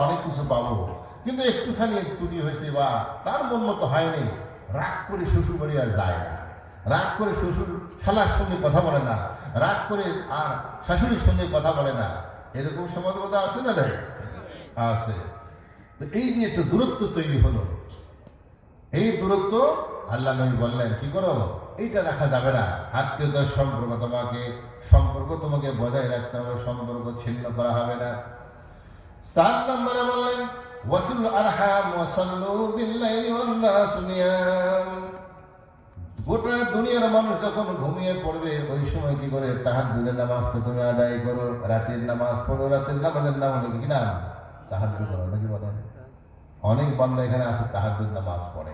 অনেক কিছু পাবো, কিন্তু একটুখানি ত্রুটি হয়েছে বা তার মন মতো হয়নি, রাগ করে শ্বশুর বাড়ি আর যায় না, রাগ করে শ্বশুর শালার সঙ্গে কথা বলে না, রাগ করে আর শাশুড়ির সঙ্গে কথা বলে না। এরকম সমাজবাদা আছে না রে? আছে। তো এই যে একটা দূরত্ব তৈরি হলো, এই দূরত্ব আল্লাহ নবী বললেন কি করো, এইটা রাখা যাবে না। আত্মীয়তার সম্পর্ক তোমাকে বজায় রাখতে হবে, সম্পর্ক ছিন্ন করা হবে না। 7 নম্বরে বললেন ওয়াসিল আরহাম ওয়াসাল্লু বিল্লাইলি ওয়ান নাস নিয়াম। গোটা দুনিয়ার মানুষ যখন ঘুমিয়ে পড়বে ওই সময় কি করে তাহাজ্জুদের নামাজকে তুমি আদায় করো, রাতের নামাজ পড়ো। রাতের নামাজের নাম হলো কি নাম? তাহাজ্জুদ নাকি বলেন? অনেক বান্দা এখানে আছে তাহাজ্জুদ নামাজ পড়ে।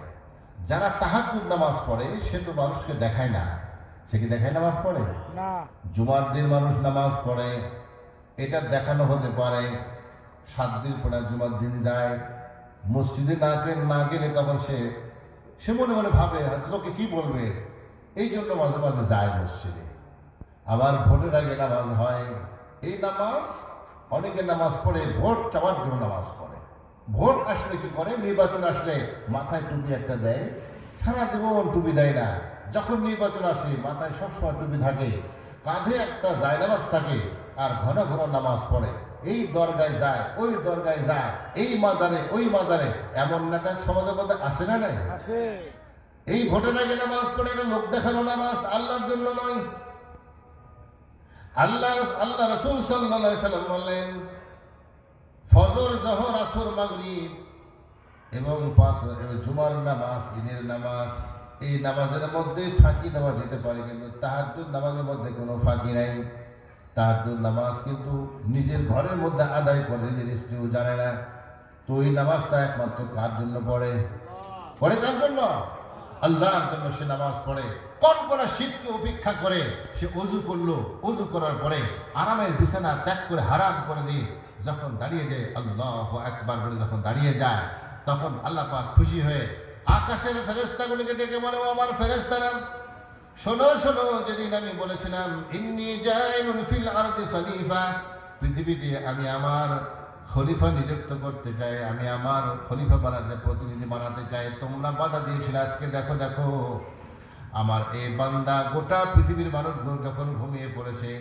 যারা তাহাজ্জুদ নামাজ পড়ে সে তো মানুষকে দেখায় না, সে কি দেখায় নামাজ পড়ে না? জুমার দিন মানুষ নামাজ পড়ে, এটা দেখানো হতে পারে। 7 দিন পরে জুমার দিন যায়, মসজিদে না গেলে তখন সে মনে মনে ভাবে লোকে কি বলবে, এই জন্য মাঝে মাঝে যায় মসজিদে। আবার ভোটের আগে নামাজ হয়, এই নামাজ অনেকে নামাজ পড়ে ভোট চাওয়ার জন্য নামাজ পড়ে। ভোট আসলে কি করে, নির্বাচন আসলে মাথায় টুপি একটা দেয়, সারা জীবন টুপি দেয় না। যখন নির্বাচন আসে মাথায় সবসময় টুপি থাকে, কাঁধে একটা জায়নামাজ থাকে, আর ঘন ঘন নামাজ পড়ে। এই দরগায় যায়, ওই দরগায় যায়, এই মাজারে ওই মাজারে। এমন নেতা সমাজের মধ্যে আসে না নাই? এই ভোটের আগে নামাজ পড়ে না, লোক দেখানো নামাজ, আল্লাহর জন্য নয়। আল্লাহ রাসূল সাল্লাল্লাহু আলাইহি সাল্লাম বললেন ফজর, জোহর, আসর, মাগরিব এবং 5 জুমার নামাজ, ঈদের নামাজ, এই নামাজের মধ্যে ফাঁকি দেওয়া যেতে পারে, কিন্তু তাহাজ্জুদ নামাজের মধ্যে কোনো ফাঁকি নাই। তাহাজ্জুদ নামাজ কিন্তু নিজের ঘরের মধ্যে আদায় করে, নিজের স্ত্রীও জানে না। তো এই নামাজটা একমাত্র কার জন্য পড়ে? কার জন্য? আল্লাহর জন্য সে নামাজ পড়ে। কনকনা শীতকে উপেক্ষা করে সে ওযু করলো, ওযু করার পরে আরামের বিছানা ত্যাগ করে হারাম করে দিয়ে যখন দাঁড়িয়ে যায়, আল্লাহু আকবার বলে যখন দাঁড়িয়ে যায়, তখন আল্লাহ পাক খুশি হয়ে আকাশের ফেরেশতাগুলোকে ডেকে বলে, ও আমার ফেরেশতারা, শোনো শোনো, যেদিন আমি বলেছিলাম ইন্নী জাইলুন ফিল আরদি খলিফা, পৃথিবীতে আমি আমার খলিফা নিযুক্ত করতে চাই, আমি আমার খলিফা বানাতে, প্রতিনিধি বানাতে চাই, তোমরা বাধা দিয়েছিলে। আজকে দেখো আমার এই বান্দা গোটা পৃথিবীর মানুষ যখন ঘুমিয়ে পড়েছে,